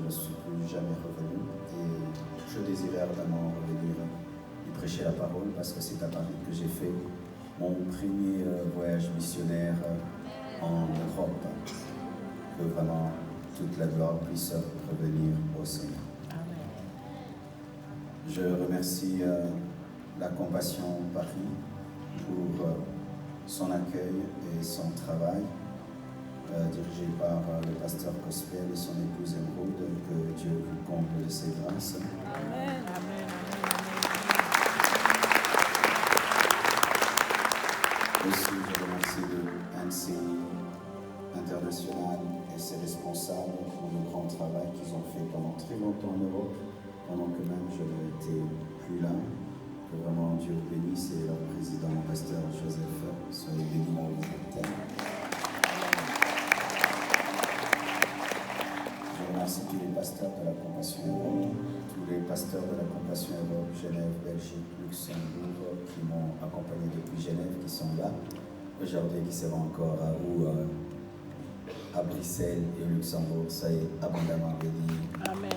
ne suis plus jamais revenu et je désirais ardemment revenir et prêcher la parole parce que c'est à Paris que j'ai fait mon premier voyage missionnaire en Europe. Que vraiment toute la gloire puisse revenir au Seigneur. Je remercie la Compassion Paris pour son accueil et son travail, dirigé par le pasteur Gospel et son épouse Émeraude. Que Dieu vous comble de ses grâces. Amen. Amen. Aussi, je remercie le NCI International et ses responsables pour le grand travail qu'ils ont fait pendant très longtemps en Europe, pendant que même je n'étais plus là. Que vraiment Dieu vous bénisse et leur président, pasteur Joseph, soyez bénis dans vos terre. Je remercie tous les pasteurs de la Compassion Europe, tous les pasteurs de la Compassion Europe, Genève, Belgique, Luxembourg, qui m'ont accompagné depuis Genève, qui sont là. Aujourd'hui, qui seront encore à Bruxelles et au Luxembourg. Soyez abondamment bénis. Amen.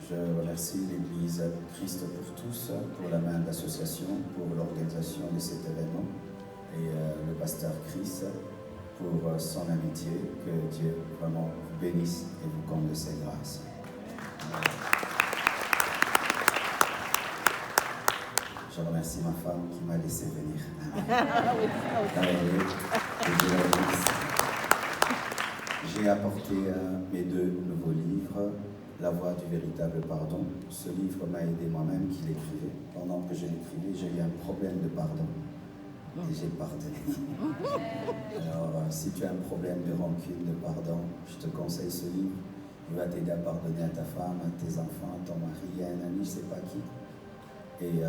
Je remercie l'Église Christ pour tous pour la main d'association, pour l'organisation de cet événement et le pasteur Chris pour son amitié. Que Dieu vraiment vous bénisse et vous comble de ses grâces. Je remercie ma femme qui m'a laissé venir. J'ai apporté mes 2 nouveaux livres. La voie du véritable pardon. Ce livre m'a aidé moi-même qui l'écrivais. Pendant que je l'écrivais, j'ai eu un problème de pardon. Et j'ai pardonné. Alors, si tu as un problème de rancune, de pardon, je te conseille ce livre. Il va t'aider à pardonner à ta femme, à tes enfants, à ton mari, à un ami, je ne sais pas qui. Et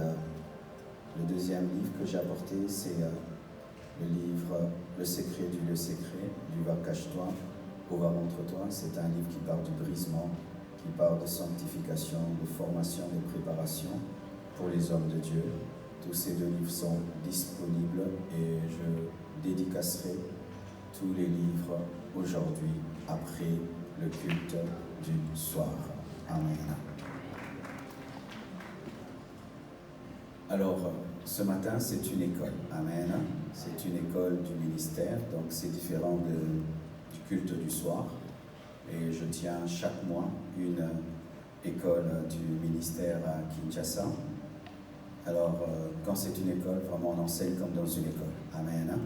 le deuxième livre que j'ai apporté, c'est le livre Le secret du lieu secret, du Va cache-toi, au Va montre-toi. C'est un livre qui parle du brisement, qui parle de sanctification, de formation, de préparation pour les hommes de Dieu. Tous ces 2 livres sont disponibles et je dédicacerai tous les livres aujourd'hui après le culte du soir. Amen. Alors, ce matin, c'est une école. Amen. C'est une école du ministère, donc c'est différent du culte du soir. Et je tiens chaque mois une école du ministère à Kinshasa. Alors, quand c'est une école, vraiment on enseigne comme dans une école. Amen.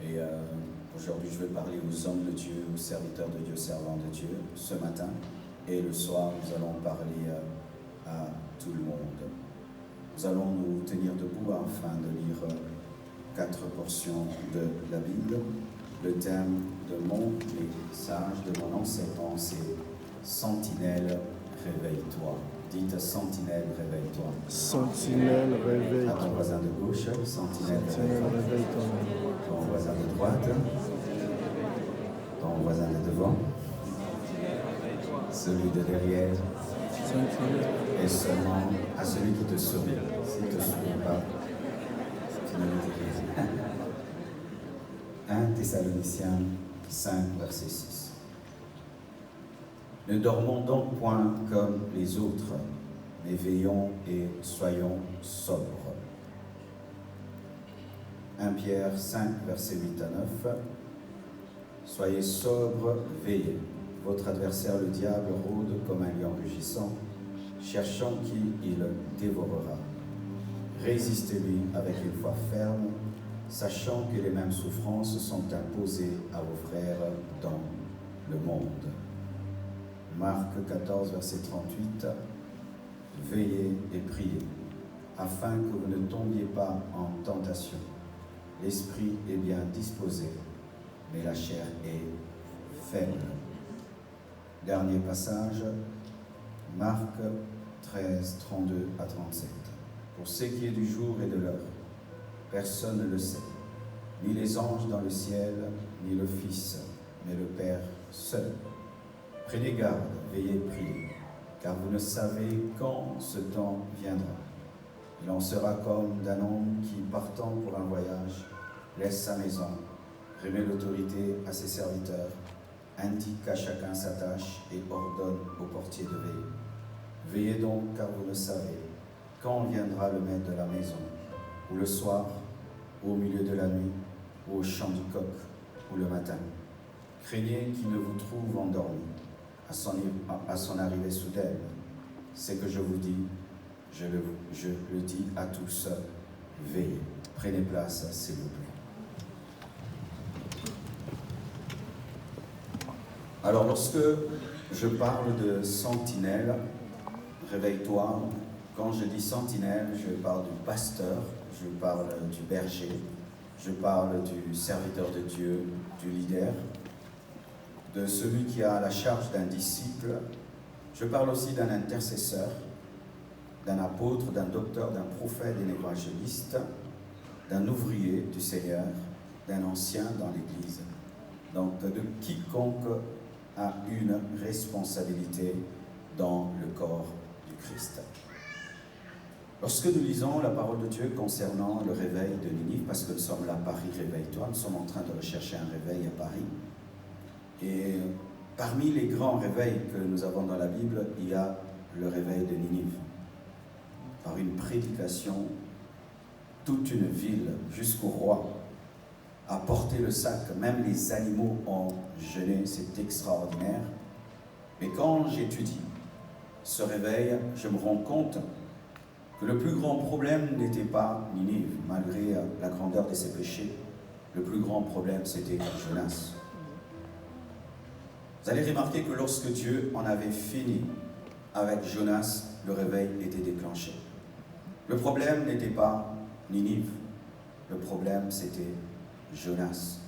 Et aujourd'hui, je vais parler aux hommes de Dieu, aux serviteurs de Dieu, servants de Dieu, ce matin. Et le soir, nous allons parler à tout le monde. Nous allons nous tenir debout afin de lire 4 portions de la Bible. Le thème de mon message, de mon enseignement, c'est « Sentinelle, réveille-toi ». Dites « Sentinelle, réveille-toi ». Sentinelle, réveille-toi. À ton voisin de gauche, « Sentinelle, réveille-toi ». Ton voisin de droite, ton voisin de devant, celui de derrière, et seulement à celui qui te sourit. S'il ne te sourit pas, tu ne le dis rien. 1 Thessaloniciens 5, verset 6. Ne dormons donc point comme les autres, mais veillons et soyons sobres. 1 Pierre 5, verset 8 à 9. Soyez sobres, veillez. Votre adversaire, le diable, rôde comme un lion rugissant, cherchant qui il dévorera. Résistez-lui avec une foi ferme, sachant que les mêmes souffrances sont imposées à vos frères dans le monde. Marc 14, verset 38. Veillez et priez, afin que vous ne tombiez pas en tentation. L'esprit est bien disposé, mais la chair est faible. Dernier passage, Marc 13, 32 à 37. Pour ce qui est du jour et de l'heure, personne ne le sait, ni les anges dans le ciel, ni le Fils, mais le Père seul. Prenez garde, veillez et priez, car vous ne savez quand ce temps viendra. Il en sera comme d'un homme qui, partant pour un voyage, laisse sa maison remet l'autorité à ses serviteurs, indique qu'à chacun sa tâche et ordonne au portier de veiller. Veillez donc, car vous ne savez quand viendra le maître de la maison, ou le soir, ou au milieu de la nuit, ou au chant du coq, ou le matin. Craignez qu'il ne vous trouve endormi à son arrivée soudaine. C'est que je vous dis, je le dis à tous, veillez. Prenez place, s'il vous plaît. Alors, lorsque je parle de sentinelle, réveille-toi. Quand je dis sentinelle, je parle du pasteur, je parle du berger, je parle du serviteur de Dieu, du leader, de celui qui a la charge d'un disciple. Je parle aussi d'un intercesseur, d'un apôtre, d'un docteur, d'un prophète, d'un évangéliste, d'un ouvrier du Seigneur, d'un ancien dans l'Église. Donc, de quiconque a une responsabilité dans le corps du Christ. Lorsque nous lisons la parole de Dieu concernant le réveil de Ninive, parce que nous sommes là, Paris, réveille-toi, nous sommes en train de rechercher un réveil à Paris. Et parmi les grands réveils que nous avons dans la Bible, il y a le réveil de Ninive. Par une prédication, toute une ville, jusqu'au roi, a porté le sac. Même les animaux ont jeûné, c'est extraordinaire. Mais quand j'étudie ce réveil, je me rends compte que le plus grand problème n'était pas Ninive, malgré la grandeur de ses péchés. Le plus grand problème, c'était Jonas. Vous allez remarquer que lorsque Dieu en avait fini avec Jonas, le réveil était déclenché. Le problème n'était pas Ninive, le problème c'était Jonas.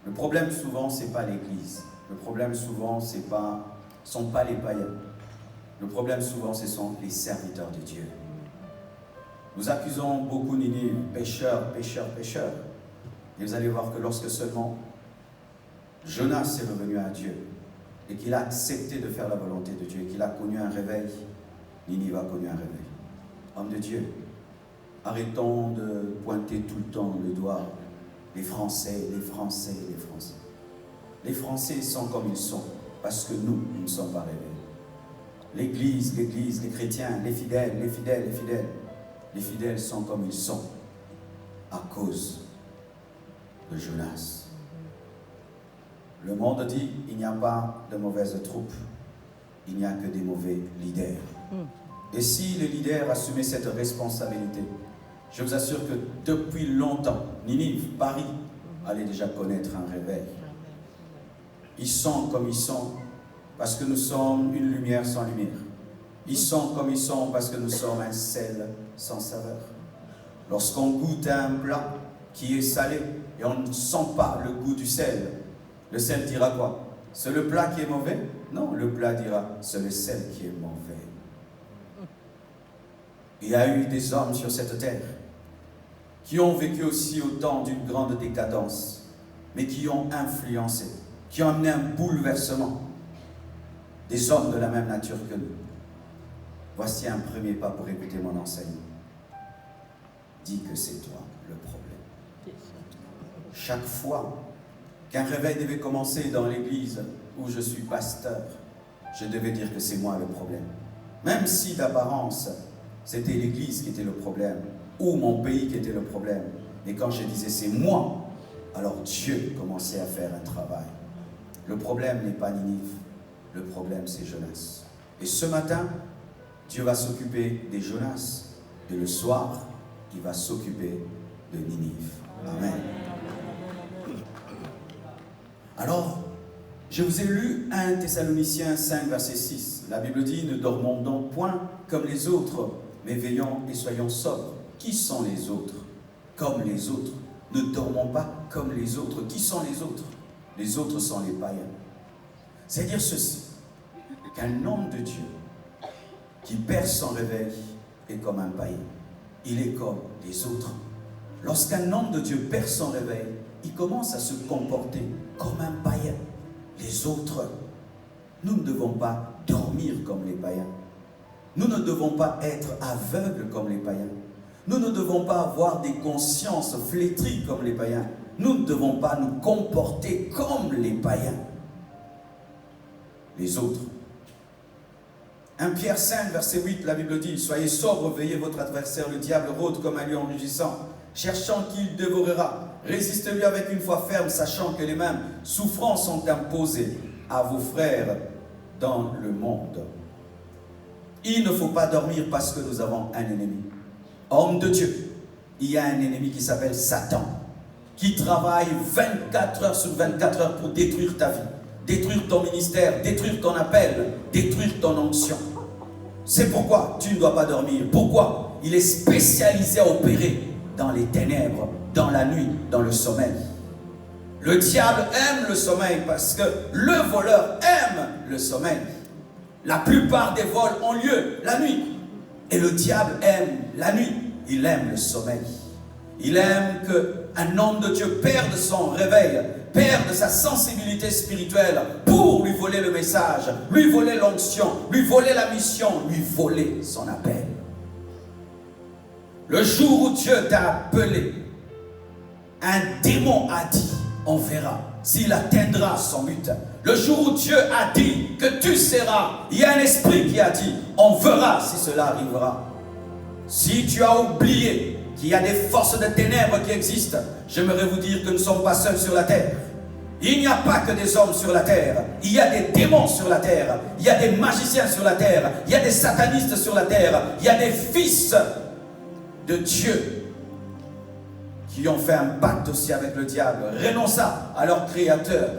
Le problème souvent, ce n'est pas l'Église. Le problème souvent, ce ne sont pas les païens. Le problème souvent, ce sont les serviteurs de Dieu. Nous accusons beaucoup Ninive, pécheurs, pécheurs, pécheurs. Et vous allez voir que lorsque seulement Jonas est revenu à Dieu et qu'il a accepté de faire la volonté de Dieu, et qu'il a connu un réveil, Ninive a connu un réveil. Homme de Dieu, arrêtons de pointer tout le temps le doigt. Les Français, les Français, les Français. Les Français sont comme ils sont, parce que nous ne sommes pas réveillés. L'Église, les chrétiens, les fidèles, les fidèles, les fidèles. Les fidèles sont comme ils sont, à cause de Jonas. Le monde dit, il n'y a pas de mauvaises troupes, il n'y a que des mauvais leaders. Et si les leaders assumaient cette responsabilité, je vous assure que depuis longtemps, Ninive, Paris, allait déjà connaître un réveil. Ils sont comme ils sont parce que nous sommes une lumière sans lumière. Ils sont comme ils sont parce que nous sommes un sel sans saveur. Lorsqu'on goûte un plat qui est salé et on ne sent pas le goût du sel, le sel dira quoi? C'est le plat qui est mauvais? Non, le plat dira, c'est le sel qui est mauvais. Il y a eu des hommes sur cette terre qui ont vécu aussi au temps d'une grande décadence, mais qui ont influencé, qui ont amené un bouleversement. Des hommes de la même nature que nous. Voici un premier pas pour écouter mon enseignement. Dis que c'est toi le problème. Chaque fois qu'un réveil devait commencer dans l'église où je suis pasteur, je devais dire que c'est moi le problème. Même si d'apparence, c'était l'église qui était le problème, ou mon pays qui était le problème. Mais quand je disais c'est moi, alors Dieu commençait à faire un travail. Le problème n'est pas Ninive, le problème c'est Jonas. Et ce matin, Dieu va s'occuper des Jonas, et le soir, il va s'occuper de Ninive. Amen. Alors, je vous ai lu 1 Thessaloniciens 5, verset 6. La Bible dit, ne dormons donc point comme les autres, mais veillons et soyons sobres. Qui sont les autres? Comme les autres. Ne dormons pas comme les autres. Qui sont les autres? Les autres sont les païens. C'est-à-dire ceci, qu'un homme de Dieu qui perd son réveil est comme un païen. Il est comme les autres. Lorsqu'un homme de Dieu perd son réveil, il commence à se comporter comme un païen. Les autres, nous ne devons pas dormir comme les païens. Nous ne devons pas être aveugles comme les païens. Nous ne devons pas avoir des consciences flétries comme les païens. Nous ne devons pas nous comporter comme les païens, les autres. 1 Pierre 5, verset 8, la Bible dit, « Soyez sobres, veillez votre adversaire, le diable rôde comme un lion rugissant, cherchant qui il dévorera. Résistez-lui avec une foi ferme, sachant que les mêmes souffrances sont imposées à vos frères dans le monde. » Il ne faut pas dormir parce que nous avons un ennemi. Homme de Dieu, il y a un ennemi qui s'appelle Satan, qui travaille 24 heures sur 24 heures pour détruire ta vie, détruire ton ministère, détruire ton appel, détruire ton onction. C'est pourquoi tu ne dois pas dormir. Pourquoi? Il est spécialisé à opérer dans les ténèbres, dans la nuit, dans le sommeil. Le diable aime le sommeil parce que le voleur aime le sommeil. La plupart des vols ont lieu la nuit. Et le diable aime la nuit. Il aime le sommeil. Il aime qu'un homme de Dieu perde son réveil, perde sa sensibilité spirituelle pour lui voler le message, lui voler l'onction, lui voler la mission, lui voler son appel. Le jour où Dieu t'a appelé, un démon a dit, on verra s'il atteindra son but. Le jour où Dieu a dit que tu seras, il y a un esprit qui a dit, on verra si cela arrivera. Si tu as oublié qu'il y a des forces de ténèbres qui existent, j'aimerais vous dire que nous ne sommes pas seuls sur la terre. Il n'y a pas que des hommes sur la terre. Il y a des démons sur la terre. Il y a des magiciens sur la terre. Il y a des satanistes sur la terre. Il y a des fils de Dieu qui ont fait un pacte aussi avec le diable, renonçant à leur créateur,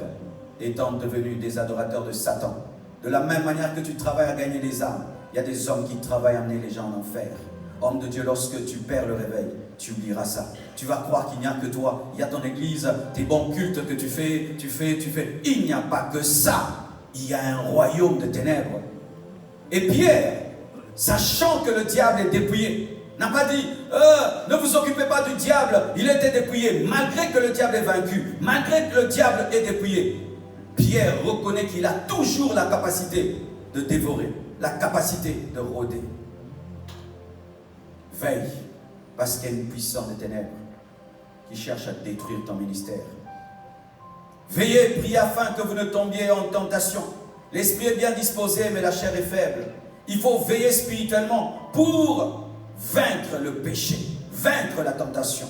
étant devenus des adorateurs de Satan. De la même manière que tu travailles à gagner des âmes, il y a des hommes qui travaillent à amener les gens en enfer. Homme de Dieu, lorsque tu perds le réveil, tu oublieras ça. Tu vas croire qu'il n'y a que toi. Il y a ton église, tes bons cultes que tu fais. Il n'y a pas que ça. Il y a un royaume de ténèbres. Et Pierre, sachant que le diable est dépouillé, n'a pas dit, ne vous occupez pas du diable, il était dépouillé. Malgré que le diable est vaincu, malgré que le diable est dépouillé, Pierre reconnaît qu'il a toujours la capacité de dévorer, la capacité de rôder. Veille, parce qu'il y a une puissance des ténèbres qui cherche à détruire ton ministère. Veillez, priez afin que vous ne tombiez en tentation. L'esprit est bien disposé, mais la chair est faible. Il faut veiller spirituellement pour vaincre le péché, vaincre la tentation.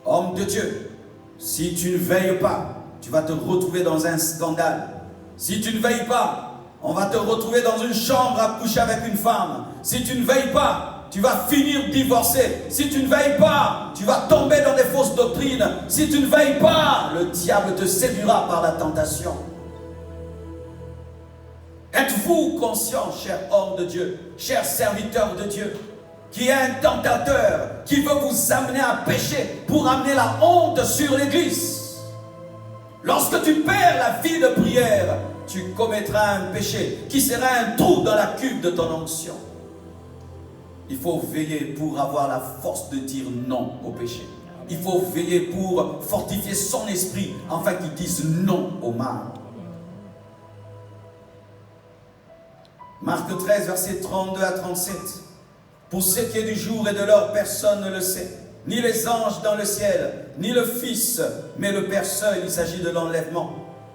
Homme de Dieu, si tu ne veilles pas, tu vas te retrouver dans un scandale. Si tu ne veilles pas, on va te retrouver dans une chambre à coucher avec une femme. Si tu ne veilles pas, tu vas finir divorcé. Si tu ne veilles pas, tu vas tomber dans des fausses doctrines. Si tu ne veilles pas, le diable te séduira par la tentation. Êtes-vous conscient, cher homme de Dieu, cher serviteur de Dieu, qu'il y a un tentateur qui veut vous amener à pécher pour amener la honte sur l'église? Lorsque tu perds la vie de prière, tu commettras un péché qui sera un trou dans la cuve de ton onction. Il faut veiller pour avoir la force de dire non au péché. Il faut veiller pour fortifier son esprit afin qu'il dise non au mal. Marc 13, versets 32 à 37. Pour ce qui est du jour et de l'heure, personne ne le sait. Ni les anges dans le ciel, ni le Fils, mais le Père seul. Il s'agit de l'enlèvement.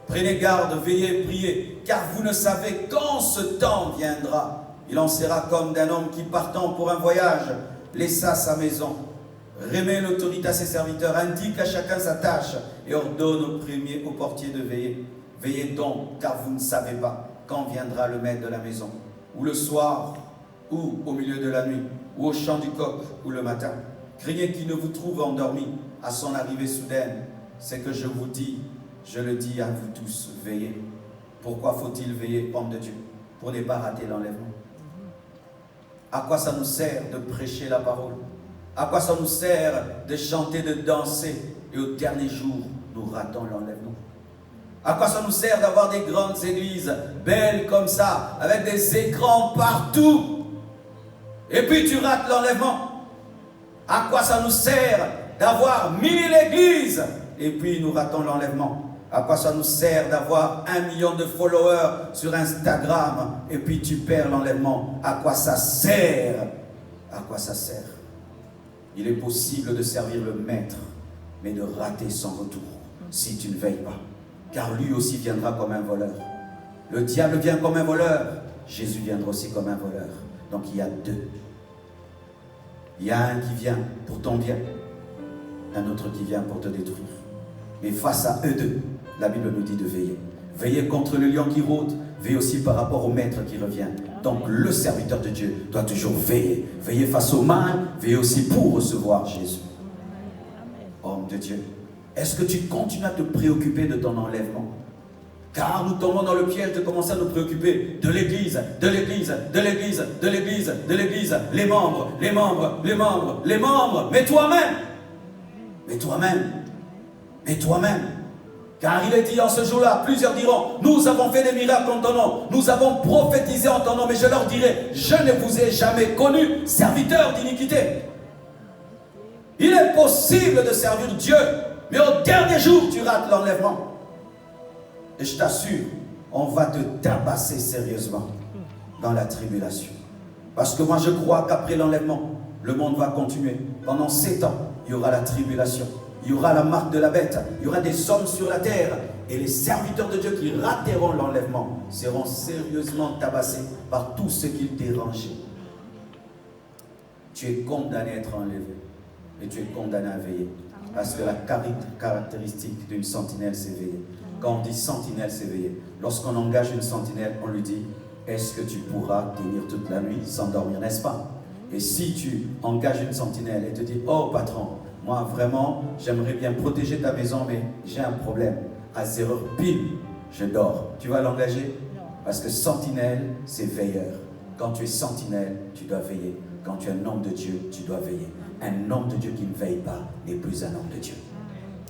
Prenez garde, veillez, priez, car vous ne savez quand ce temps viendra. Il en sera comme d'un homme qui, partant pour un voyage, laissa sa maison, remet l'autorité à ses serviteurs, indique à chacun sa tâche et ordonne au premier, au portier de veiller. Veillez donc, car vous ne savez pas quand viendra le maître de la maison, ou le soir, ou au milieu de la nuit, ou au chant du coq, ou le matin. Craignez qu'il ne vous trouve endormi à son arrivée soudaine. C'est que je vous dis, je le dis à vous tous, veillez. Pourquoi faut-il veiller, homme de Dieu? Pour ne pas rater l'enlèvement. À quoi ça nous sert de prêcher la parole? À quoi ça nous sert de chanter, de danser? Et au dernier jour, nous ratons l'enlèvement. À quoi ça nous sert d'avoir des grandes églises belles comme ça, avec des écrans partout? Et puis tu rates l'enlèvement. À quoi ça nous sert d'avoir 1000 églises? Et puis nous ratons l'enlèvement. À quoi ça nous sert d'avoir 1 million de followers sur Instagram et puis tu perds l'enlèvement? À quoi ça sert? À quoi ça sert? Il est possible de servir le maître mais de rater son retour si tu ne veilles pas. Car lui aussi viendra comme un voleur. Le diable vient comme un voleur, Jésus viendra aussi comme un voleur. Donc il y a deux. Il y a un qui vient pour ton bien, un autre qui vient pour te détruire. Mais face à eux deux, la Bible nous dit de veiller. Veiller contre le lion qui rôde, veiller aussi par rapport au maître qui revient. Donc le serviteur de Dieu doit toujours veiller. Veiller face au mal, veiller aussi pour recevoir Jésus. Homme de Dieu, est-ce que tu continues à te préoccuper de ton enlèvement? Car nous tombons dans le piège de commencer à nous préoccuper de l'Église, de l'Église, de l'Église, de l'Église, de l'Église, les membres, les membres, les membres, les membres. Mais toi-même, mais toi-même, mais toi-même. Car il est dit en ce jour-là, plusieurs diront, nous avons fait des miracles en ton nom, nous avons prophétisé en ton nom, mais je leur dirai, je ne vous ai jamais connu, serviteurs d'iniquité. Il est possible de servir Dieu, mais au dernier jour, tu rates l'enlèvement. Et je t'assure, on va te tabasser sérieusement dans la tribulation. Parce que moi je crois qu'après l'enlèvement, le monde va continuer. Pendant 7 ans, il y aura la tribulation. Il y aura la marque de la bête. Il y aura des hommes sur la terre. Et les serviteurs de Dieu qui rateront l'enlèvement seront sérieusement tabassés par tous ceux qui dérangeaient. Tu es condamné à être enlevé. Et tu es condamné à veiller. Parce que la caractéristique d'une sentinelle, c'est veiller. Quand on dit sentinelle, c'est veiller. Lorsqu'on engage une sentinelle, on lui dit, est-ce que tu pourras tenir toute la nuit sans dormir, n'est-ce pas? Et si tu engages une sentinelle et te dis, oh patron, moi vraiment, j'aimerais bien protéger ta maison, mais j'ai un problème. À 0 heure pile, je dors. Tu vas l'engager? Parce que sentinelle, c'est veilleur. Quand tu es sentinelle, tu dois veiller. Quand tu es un homme de Dieu, tu dois veiller. Un homme de Dieu qui ne veille pas n'est plus un homme de Dieu.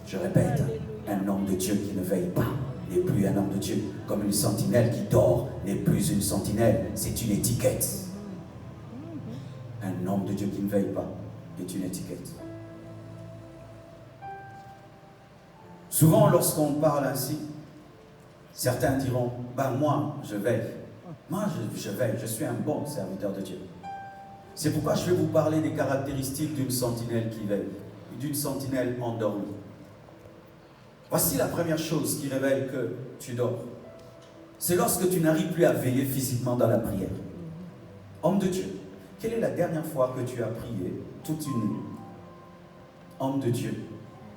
Je répète, un homme de Dieu qui ne veille pas n'est plus un homme de Dieu. Comme une sentinelle qui dort n'est plus une sentinelle, c'est une étiquette. Un homme de Dieu qui ne veille pas est une étiquette. Souvent, lorsqu'on parle ainsi, certains diront, ben moi, je veille. Moi, je veille, je suis un bon serviteur de Dieu. C'est pourquoi je vais vous parler des caractéristiques d'une sentinelle qui veille, d'une sentinelle endormie. Voici la première chose qui révèle que tu dors. C'est lorsque tu n'arrives plus à veiller physiquement dans la prière. Homme de Dieu, quelle est la dernière fois que tu as prié toute une nuit? Homme de Dieu,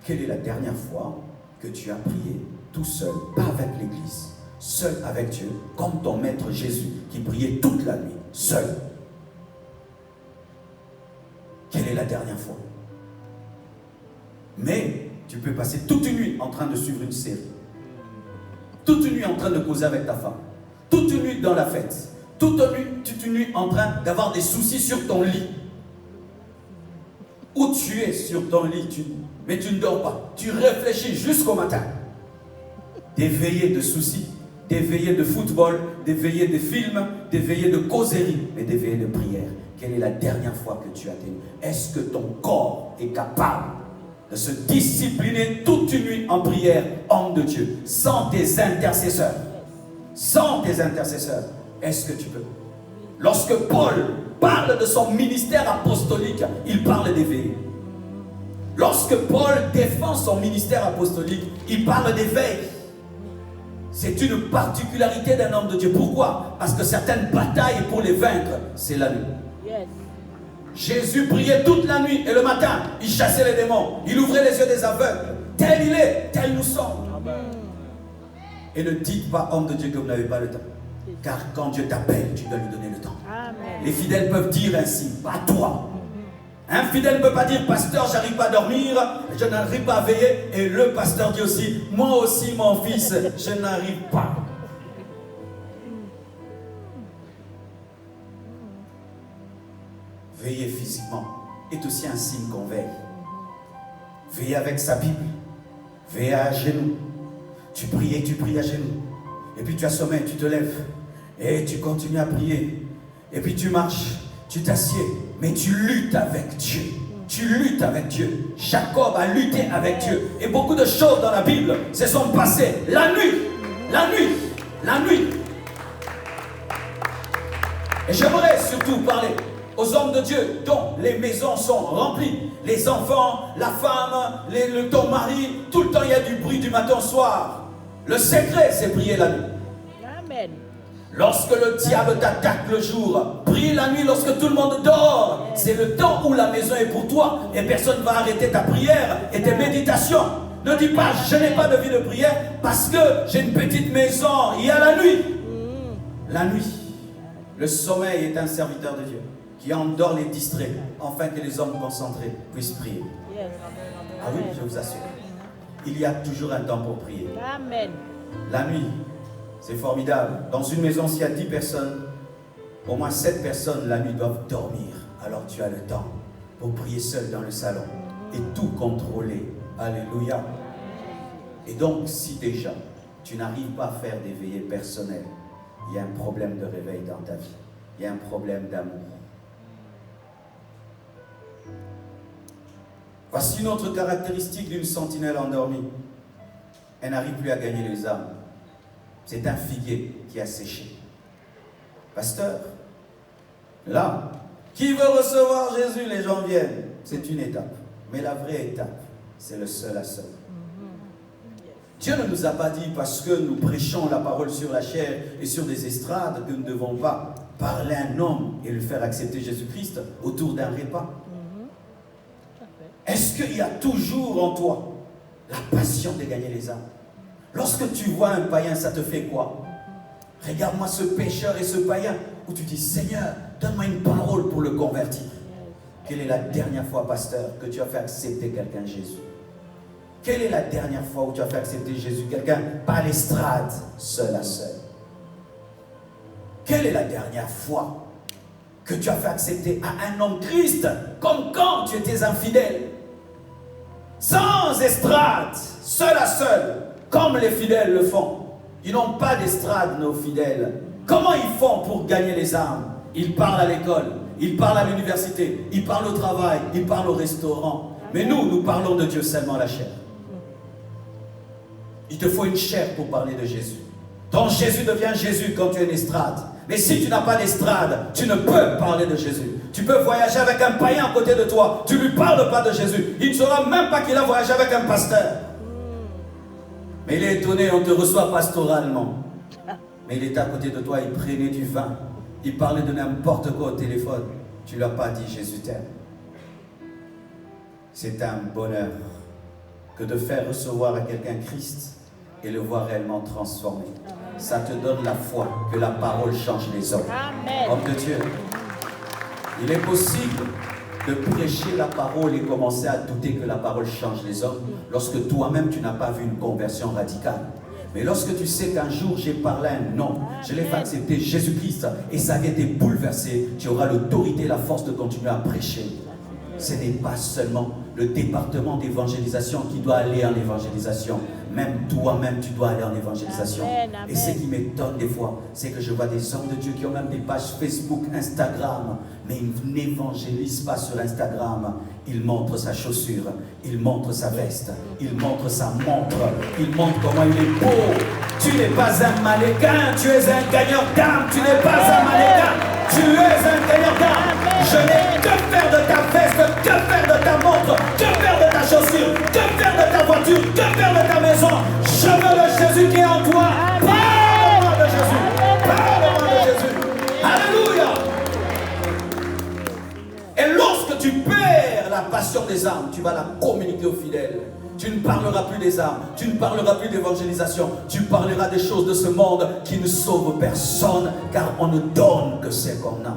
quelle est la dernière fois que tu as prié tout seul, pas avec l'Église, seul avec Dieu, comme ton maître Jésus qui priait toute la nuit, seul? Quelle est la dernière fois? Mais tu peux passer toute une nuit en train de suivre une série, toute une nuit en train de causer avec ta femme, toute une nuit dans la fête, toute une nuit en train d'avoir des soucis sur ton lit. Où tu es sur ton lit, mais tu ne dors pas. Tu réfléchis jusqu'au matin. Des veillées de soucis, des veillées de football, des veillées de films, des veillées de causerie, mais des veillées de prière. Quelle est la dernière fois que tu as tenu? Est-ce que ton corps est capable de se discipliner toute une nuit en prière, homme de Dieu, sans tes intercesseurs? Sans tes intercesseurs, est-ce que tu peux? Lorsque Paul parle de son ministère apostolique, il parle d'éveil. Lorsque Paul défend son ministère apostolique, il parle d'éveil. C'est une particularité d'un homme de Dieu. Pourquoi? Parce que certaines batailles, pour les vaincre, c'est la nuit. Jésus priait toute la nuit et le matin, il chassait les démons, il ouvrait les yeux des aveugles. Tel il est, tel nous sommes. Et ne dites pas, homme de Dieu, que vous n'avez pas le temps. Car quand Dieu t'appelle, tu dois lui donner le temps. Amen. Les fidèles peuvent dire ainsi, pas toi. Un fidèle ne peut pas dire, pasteur, j'arrive pas à dormir, je n'arrive pas à veiller. Et le pasteur dit aussi, moi aussi, mon fils, je n'arrive pas. Veiller physiquement est aussi un signe qu'on veille. Veiller avec sa Bible, veiller à genoux. Tu pries à genoux. Et puis tu as sommeil, tu te lèves. Et tu continues à prier. Et puis tu marches, tu t'assieds. Mais tu luttes avec Dieu. Tu luttes avec Dieu. Jacob a lutté avec Dieu. Et beaucoup de choses dans la Bible se sont passées la nuit. La nuit. La nuit. Et j'aimerais surtout parler aux hommes de Dieu dont les maisons sont remplies. les enfants, la femme, ton mari, tout le temps il y a du bruit du matin au soir. Le secret, c'est prier la nuit. Amen. Lorsque le diable t'attaque le jour, prie la nuit lorsque tout le monde dort. C'est le temps où la maison est pour toi et personne ne va arrêter ta prière et tes méditations. Ne dis pas, je n'ai pas de vie de prière parce que j'ai une petite maison. Il y a la nuit. La nuit, le sommeil est un serviteur de Dieu qui endort les distraits afin que les hommes concentrés puissent prier. Ah oui, je vous assure. Il y a toujours un temps pour prier. Amen. La nuit, c'est formidable. Dans une maison, s'il y a 10 personnes, au moins 7 personnes la nuit doivent dormir. Alors tu as le temps pour prier seul dans le salon et tout contrôler. Alléluia. Et donc, si déjà tu n'arrives pas à faire des veillées personnelles, il y a un problème de réveil dans ta vie. Il y a un problème d'amour. Voici une autre caractéristique d'une sentinelle endormie. Elle n'arrive plus à gagner les âmes. C'est un figuier qui a séché. Pasteur, là, qui veut recevoir Jésus, les gens viennent. C'est une étape. Mais la vraie étape, c'est le seul à seul. Dieu ne nous a pas dit, parce que nous prêchons la parole sur la chair et sur des estrades, que nous ne devons pas parler à un homme et le faire accepter Jésus-Christ autour d'un repas. Est-ce qu'il y a toujours en toi la passion de gagner les âmes? Lorsque tu vois un païen, ça te fait quoi? Regarde-moi ce pécheur et ce païen, où tu dis, Seigneur, donne-moi une parole pour le convertir. Quelle est la dernière fois, pasteur, que tu as fait accepter quelqu'un Jésus? Quelle est la dernière fois où tu as fait accepter Jésus? Quelqu'un, pas à l'estrade, seul à seul. Quelle est la dernière fois que tu as fait accepter à un homme Christ, comme quand tu étais infidèle? Sans estrade, seul à seul, comme les fidèles le font. Ils n'ont pas d'estrade, nos fidèles. Comment ils font pour gagner les âmes? Ils parlent à l'école, ils parlent à l'université, ils parlent au travail, ils parlent au restaurant. Mais nous parlons de Dieu seulement à la chair. Il te faut une chair pour parler de Jésus. Ton Jésus devient Jésus quand tu es une estrade. Mais si tu n'as pas d'estrade, tu ne peux parler de Jésus. Tu peux voyager avec un païen à côté de toi. Tu ne lui parles pas de Jésus. Il ne saura même pas qu'il a voyagé avec un pasteur. Mais il est étonné, on te reçoit pastoralement. Mais il était à côté de toi, il prenait du vin. Il parlait de n'importe quoi au téléphone. Tu ne lui as pas dit Jésus t'aime. C'est un bonheur que de faire recevoir à quelqu'un Christ et le voir réellement transformé. Ça te donne la foi que la parole change les hommes. Amen. Homme de Dieu, il est possible de prêcher la parole et commencer à douter que la parole change les hommes lorsque toi-même tu n'as pas vu une conversion radicale. Mais lorsque tu sais qu'un jour j'ai parlé à un homme, je l'ai fait accepter Jésus-Christ et ça a été bouleversé, tu auras l'autorité et la force de continuer à prêcher. Ce n'est pas seulement le département d'évangélisation qui doit aller en évangélisation. Même toi-même, tu dois aller en évangélisation. Amen, amen. Et ce qui m'étonne des fois, c'est que je vois des hommes de Dieu qui ont même des pages Facebook, Instagram, mais ils n'évangélisent pas sur Instagram. Ils montrent sa chaussure, ils montrent sa veste, ils montrent sa montre, ils montrent comment il est beau. Tu n'es pas un mannequin, tu es un gagnant d'âme. Tu n'es pas un mannequin, tu es un gagnant d'âme. Je n'ai que faire de ta veste, que faire de ta montre, que faire de ta chaussure, que faire de ta voiture, que faire de ta maison. Je veux le Jésus qui est en toi. Parle-moi de Jésus. Parle-moi de Jésus. Alléluia. Et lorsque tu perds la passion des âmes, tu vas la communiquer aux fidèles. Tu ne parleras plus des âmes, tu ne parleras plus d'évangélisation, tu parleras des choses de ce monde qui ne sauvent personne, car on ne donne que ce qu'on a.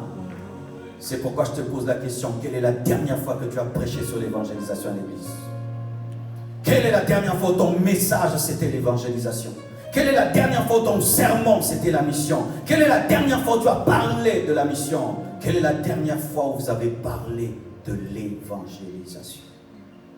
C'est pourquoi je te pose la question, quelle est la dernière fois que tu as prêché sur l'évangélisation à l'église? Quelle est la dernière fois où ton message c'était l'évangélisation? Quelle est la dernière fois où ton sermon c'était la mission? Quelle est la dernière fois où tu as parlé de la mission? Quelle est la dernière fois où vous avez parlé de l'évangélisation?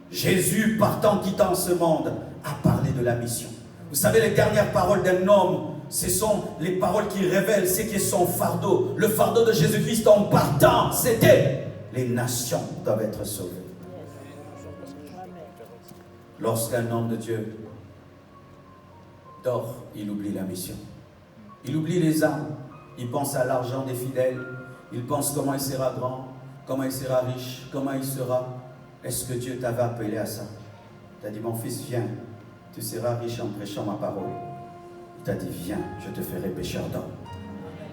Jésus, partant, quittant ce monde, a parlé de la mission. Vous savez, les dernières paroles d'un homme, ce sont les paroles qui révèlent ce qui est son fardeau. Le fardeau de Jésus-Christ en partant, c'était les nations doivent être sauvées. Lorsqu'un homme de Dieu dort, il oublie la mission. Il oublie les âmes. Il pense à l'argent des fidèles. Il pense comment il sera grand, comment il sera riche, comment il sera. Est-ce que Dieu t'avait appelé à ça? Il t'a dit, mon fils, viens, tu seras riche en prêchant ma parole. Il t'a dit, viens, je te ferai pécheur d'hommes.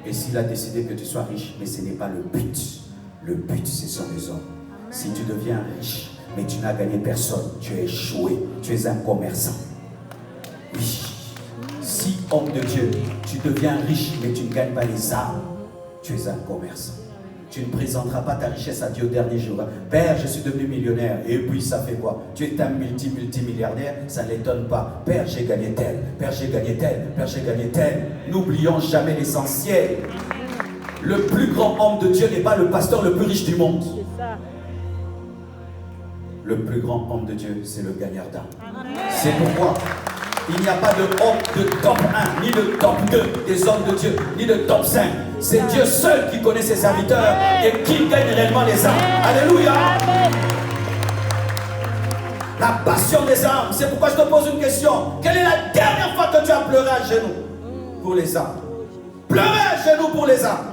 Et s'il a décidé que tu sois riche, mais ce n'est pas le but. Le but, ce sont les hommes. Si tu deviens riche, mais tu n'as gagné personne, tu es échoué, tu es un commerçant. Oui. Si, homme de Dieu, tu deviens riche, mais tu ne gagnes pas les âmes, tu es un commerçant. Tu ne présenteras pas ta richesse à Dieu au dernier jour. Père, je suis devenu millionnaire. Et puis ça fait quoi? Tu es un multimilliardaire, ça ne l'étonne pas. Père, j'ai gagné tel. Père, j'ai gagné tel. Père, j'ai gagné tel. N'oublions jamais l'essentiel. Le plus grand homme de Dieu n'est pas le pasteur le plus riche du monde. Le plus grand homme de Dieu, c'est le gagneur d'âme. C'est pourquoi il n'y a pas de homme de top 1, ni de top 2 des hommes de Dieu, ni de top 5. C'est Dieu seul qui connaît ses serviteurs et qui gagne réellement les âmes. Alléluia. La passion des âmes. C'est pourquoi je te pose une question. Quelle est la dernière fois que tu as pleuré à genoux pour les âmes? Pleurez à genoux pour les âmes.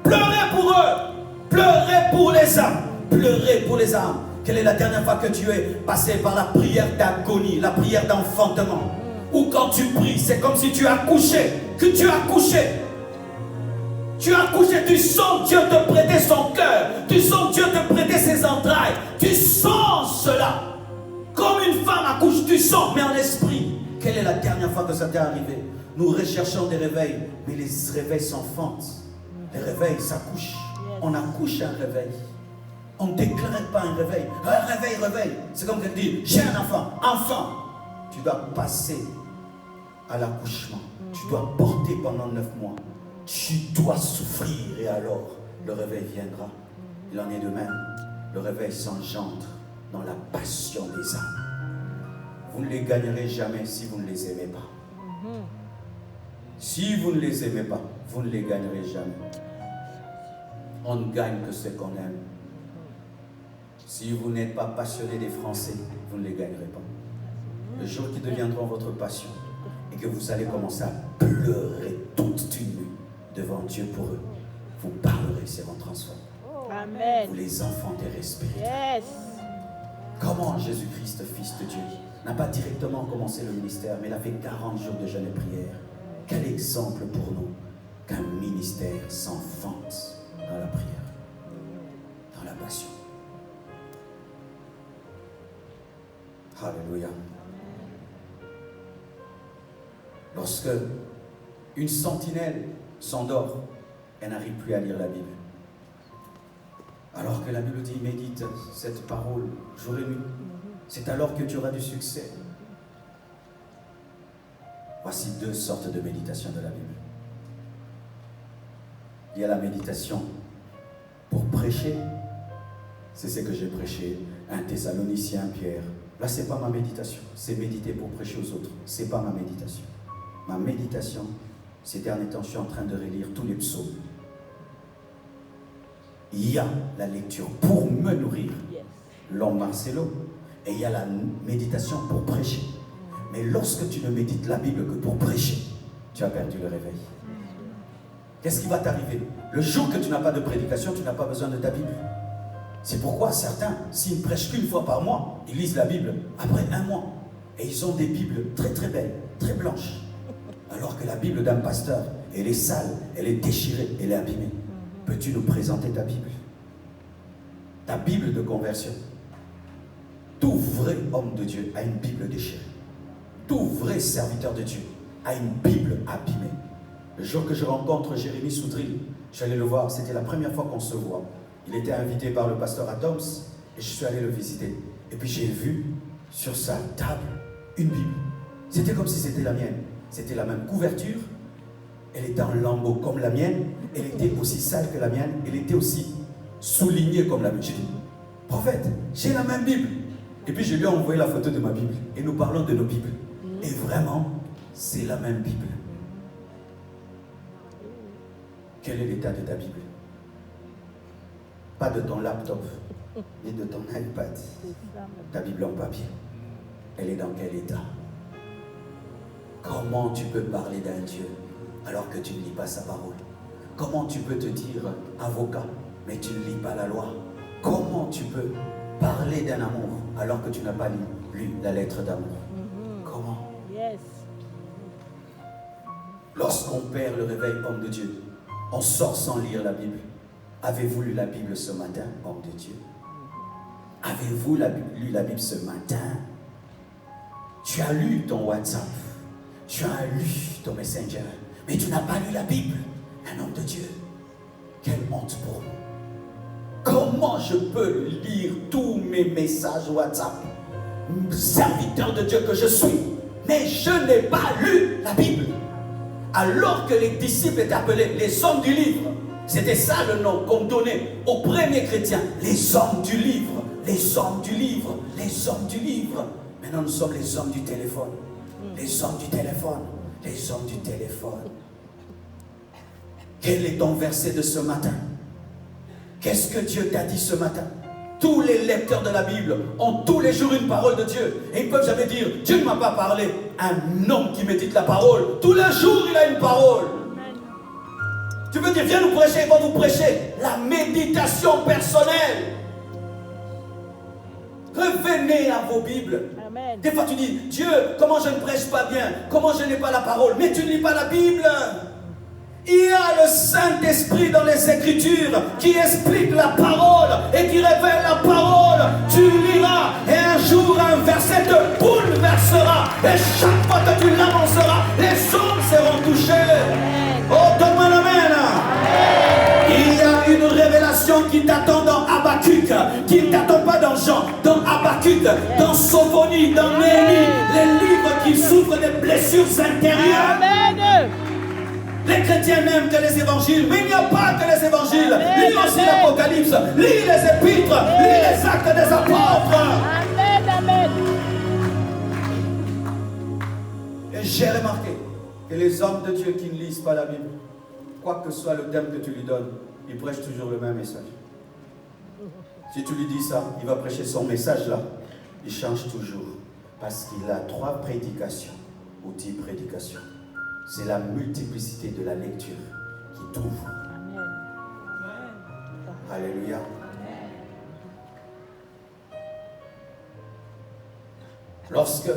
Pleurez pour eux. Pleurez pour les âmes. Pleurez pour les âmes. Quelle est la dernière fois que tu es passé par la prière d'agonie, la prière d'enfantement? Ou quand tu pries, c'est comme si tu as couché, que tu as couché. Tu as couché, tu sens Dieu te prêter son cœur, tu sens Dieu te prêter ses entrailles, tu sens cela. Comme une femme accouche, tu sens, mais en esprit. Quelle est la dernière fois que ça t'est arrivé? Nous recherchons des réveils, mais les réveils s'enfantent. Les réveils s'accouchent. On accouche un réveil. On ne déclare pas un réveil. Un réveil, réveil. C'est comme quelqu'un dit, j'ai un enfant. Enfant, tu dois passer à l'accouchement. Tu dois porter pendant 9 mois. Tu dois souffrir et alors le réveil viendra. Il en est de même. Le réveil s'engendre dans la passion des âmes. Vous ne les gagnerez jamais si vous ne les aimez pas. Si vous ne les aimez pas, vous ne les gagnerez jamais. On ne gagne que ce qu'on aime. Si vous n'êtes pas passionné des Français, vous ne les gagnerez pas. Le jour qui deviendront votre passion et que vous allez commencer à pleurer toute une nuit devant Dieu pour eux, vous parlerez, c'est votre transformation. Amen. Vous les enfanterez spirituellement. Yes. Comment Jésus-Christ, Fils de Dieu, n'a pas directement commencé le ministère, mais il a fait 40 jours de jeûne et prière. Quel exemple pour nous qu'un ministère s'enfante dans la prière, dans la passion. Alléluia. Lorsque une sentinelle s'endort, elle n'arrive plus à lire la Bible. Alors que la Bible dit, médite cette parole jour et nuit. C'est alors que tu auras du succès. Voici 2 sortes de méditation de la Bible. Il y a la méditation pour prêcher. C'est ce que j'ai prêché, 1 Thessaloniciens, Pierre. Là, ce n'est pas ma méditation. C'est méditer pour prêcher aux autres. Ce n'est pas ma méditation. Ma méditation, c'était en étant, je suis en train de relire tous les psaumes. Il y a la lecture pour me nourrir, l'homme Marcelo, et il y a la méditation pour prêcher. Mais lorsque tu ne médites la Bible que pour prêcher, tu as perdu le réveil. Qu'est-ce qui va t'arriver? Le jour que tu n'as pas de prédication, tu n'as pas besoin de ta Bible. C'est pourquoi certains, s'ils ne prêchent qu'une fois par mois, ils lisent la Bible après 1 mois. Et ils ont des Bibles très très belles, très blanches. Alors que la Bible d'un pasteur, elle est sale, elle est déchirée, elle est abîmée. Peux-tu nous présenter ta Bible? Ta Bible de conversion. Tout vrai homme de Dieu a une Bible déchirée. Tout vrai serviteur de Dieu a une Bible abîmée. Le jour que je rencontre Jérémie Soudril, je suis allé le voir, c'était la première fois qu'on se voit. Il était invité par le pasteur Adams et je suis allé le visiter. Et puis j'ai vu sur sa table une Bible. C'était comme si c'était la mienne. C'était la même couverture. Elle était en lambeaux comme la mienne. Elle était aussi sale que la mienne. Elle était aussi soulignée comme la mienne. J'ai dit, prophète, j'ai la même Bible. Et puis je lui ai envoyé la photo de ma Bible. Et nous parlons de nos Bibles. Et vraiment, c'est la même Bible. Quel est l'état de ta Bible? Pas de ton laptop, ni de ton iPad. Ta Bible en papier. Elle est dans quel état? Comment tu peux parler d'un Dieu alors que tu ne lis pas sa parole? Comment tu peux te dire avocat, mais tu ne lis pas la loi? Comment tu peux parler d'un amour alors que tu n'as pas lu la lettre d'amour. Comment? Yes. Lorsqu'on perd le réveil, homme de Dieu, on sort sans lire la Bible. Avez-vous lu la Bible ce matin, homme de Dieu? Avez-vous lu la Bible ce matin? Tu as lu ton WhatsApp, tu as lu ton Messenger, mais tu n'as pas lu la Bible. Un homme de Dieu, quelle honte pour moi. Comment je peux lire tous mes messages WhatsApp, serviteur de Dieu que je suis, mais je n'ai pas lu la Bible? Alors que les disciples étaient appelés les hommes du livre, c'était ça le nom qu'on donnait aux premiers chrétiens, les hommes du livre, les hommes du livre, les hommes du livre. Maintenant nous sommes les hommes du téléphone, les hommes du téléphone, les hommes du téléphone. Quel est ton verset de ce matin? Qu'est-ce que Dieu t'a dit ce matin? Tous les lecteurs de la Bible ont tous les jours une parole de Dieu. Et ils ne peuvent jamais dire, Dieu ne m'a pas parlé. Un homme qui médite la parole, tous les jours il a une parole. Tu veux dire, viens nous prêcher, il va vous prêcher la méditation personnelle. Revenez à vos Bibles. Amen. Des fois tu dis, Dieu, comment je ne prêche pas bien? Comment je n'ai pas la parole? Mais tu ne lis pas la Bible. Il y a le Saint-Esprit dans les Écritures qui explique la parole et qui révèle la parole. Tu liras et un jour un verset te bouleversera. Et chaque fois que tu l'annonceras, les hommes seront touchés. Oh, donne-moi l'amen. Il y a une révélation qui t'attend dans Habakkuk, qui ne t'attend pas dans Jean, dans Habakkuk, dans Sophonie, dans Néhémie, les livres qui souffrent des blessures intérieures. Amen. Les chrétiens n'aiment que les évangiles, mais il n'y a pas que les évangiles. Lis aussi l'Apocalypse, lis les épîtres, lis les actes des apôtres. Amen, amen. Et j'ai remarqué que les hommes de Dieu qui ne lisent pas la Bible, quoi que soit le thème que tu lui donnes, ils prêchent toujours le même message. Si tu lui dis ça, il va prêcher son message là. Il change toujours. Parce qu'il a 3 prédications ou 10 prédications. C'est la multiplicité de la lecture qui t'ouvre. Alléluia. Lorsque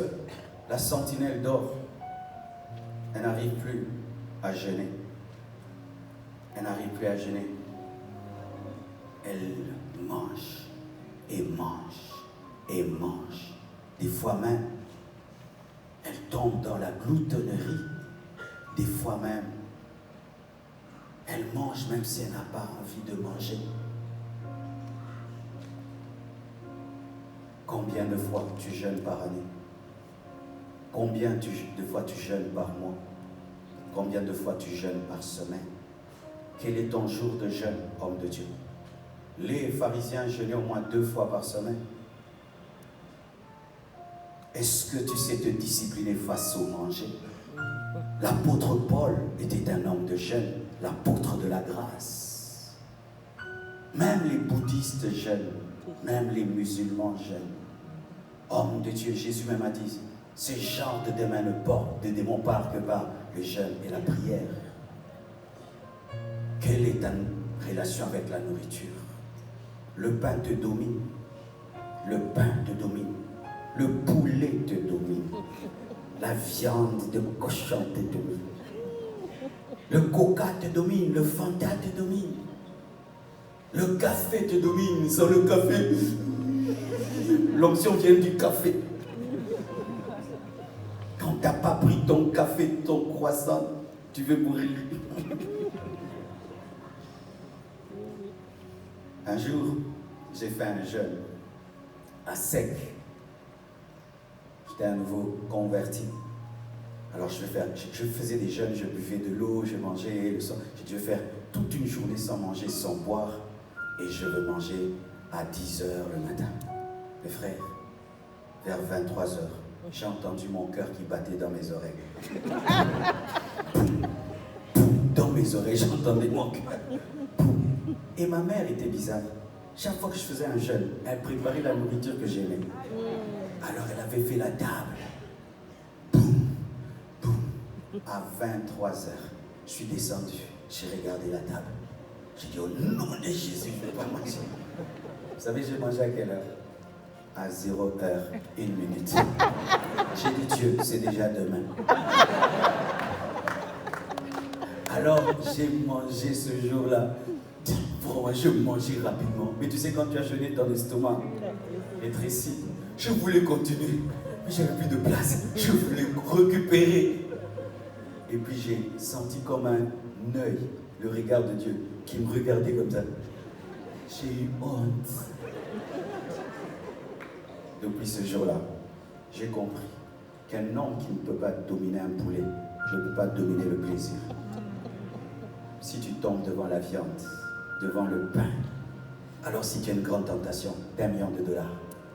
la sentinelle dort, elle n'arrive plus à jeûner. Elle n'arrive plus à jeûner. Elle mange et mange et mange. Des fois même, elle tombe dans la gloutonnerie. Des fois même, elle mange même si elle n'a pas envie de manger. Combien de fois tu jeûnes par année? Combien de fois tu jeûnes par mois? Combien de fois tu jeûnes par semaine? Quel est ton jour de jeûne, homme de Dieu? Les pharisiens jeûnaient au moins 2 fois par semaine. Est-ce que tu sais te discipliner face au manger? L'apôtre Paul était un homme de jeûne, l'apôtre de la grâce. Même les bouddhistes jeûnent, même les musulmans jeûnent. Homme de Dieu, Jésus même a dit, ce genre de démons part que par le jeûne et la prière. Quelle est ta relation avec la nourriture? Le pain te domine, le pain te domine, le poulet te domine. La viande de cochon te domine. Le coca te domine, le Fanta te domine. Le café te domine. Sans le café, l'onction vient du café. Quand tu n'as pas pris ton café, ton croissant, tu veux mourir. Un jour, j'ai fait un jeûne à sec. J'étais à nouveau converti. Alors je faisais des jeûnes, je buvais de l'eau, je mangeais le sang. J'ai dû faire toute une journée sans manger, sans boire. Et je veux manger à 10 h le matin. Mes frères, vers 23 h, j'ai entendu mon cœur qui battait dans mes oreilles. Dans mes oreilles, j'entendais mon cœur. Et ma mère était bizarre. Chaque fois que je faisais un jeûne, elle préparait la nourriture que j'aimais. Alors elle avait fait la table. Boum, boum. À 23 h, je suis descendu. J'ai regardé la table. J'ai dit, au nom de Jésus, je ne vais pas manger. Vous savez, j'ai mangé à quelle heure? à 0h01. J'ai dit Dieu, c'est déjà demain. Alors j'ai mangé ce jour-là. Vraiment, je mangeais rapidement. Mais tu sais, quand tu as jeûné, ton estomac rétrécit. Je voulais continuer, mais j'avais plus de place. Je voulais récupérer. Et puis j'ai senti comme un œil, le regard de Dieu, qui me regardait comme ça. J'ai eu honte. Depuis ce jour-là, j'ai compris qu'un homme qui ne peut pas dominer un poulet ne peut pas dominer le plaisir. Si tu tombes devant la viande, devant le pain, alors si tu as une grande tentation d'$1 million,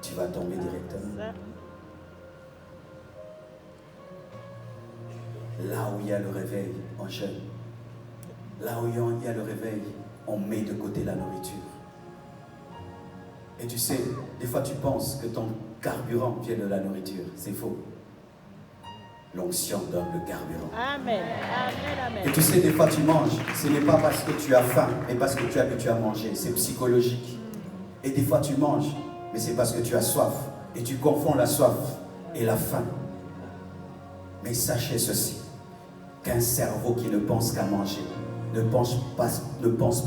tu vas tomber directement. Là où il y a le réveil, on jeûne. Là où il y a le réveil, on met de côté la nourriture. Et tu sais, des fois tu penses que ton carburant vient de la nourriture. C'est faux. L'onction donne le carburant. Amen. Amen. Amen. Et tu sais, des fois tu manges, ce n'est pas parce que tu as faim, mais parce que tu es habitué à manger. C'est psychologique. Et des fois tu manges, mais c'est parce que tu as soif. Et tu confonds la soif et la faim. Mais sachez ceci, qu'un cerveau qui ne pense qu'à manger, ne pense pas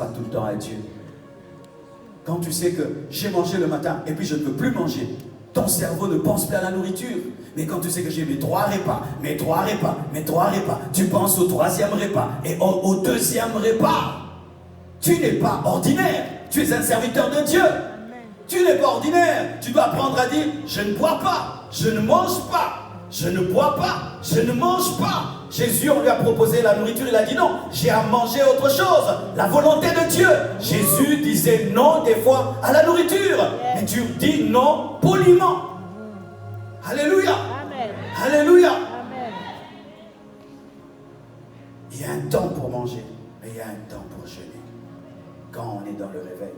tout le temps à Dieu. Quand tu sais que j'ai mangé le matin et puis je ne veux plus manger, ton cerveau ne pense plus à la nourriture. Mais quand tu sais que j'ai mes 3 repas, tu penses au 3e repas et au 2e repas. Tu n'es pas ordinaire, tu es un serviteur de Dieu. Tu n'es pas ordinaire, tu dois apprendre à dire, je ne bois pas, je ne mange pas, je ne bois pas, je ne mange pas. Jésus, on lui a proposé la nourriture, il a dit non, j'ai à manger autre chose, la volonté de Dieu. Jésus disait non des fois à la nourriture, mais tu dis non poliment. Alléluia. Amen. Alléluia. Amen. Il y a un temps pour manger, mais il y a un temps pour jeûner. Quand on est dans le réveil.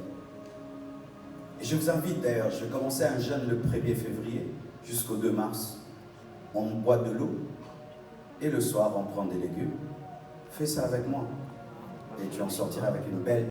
Et je vous invite d'ailleurs, je vais commencer un jeûne le 1er février jusqu'au 2 mars. On boit de l'eau et le soir on prend des légumes. Fais ça avec moi et tu en sortiras avec une belle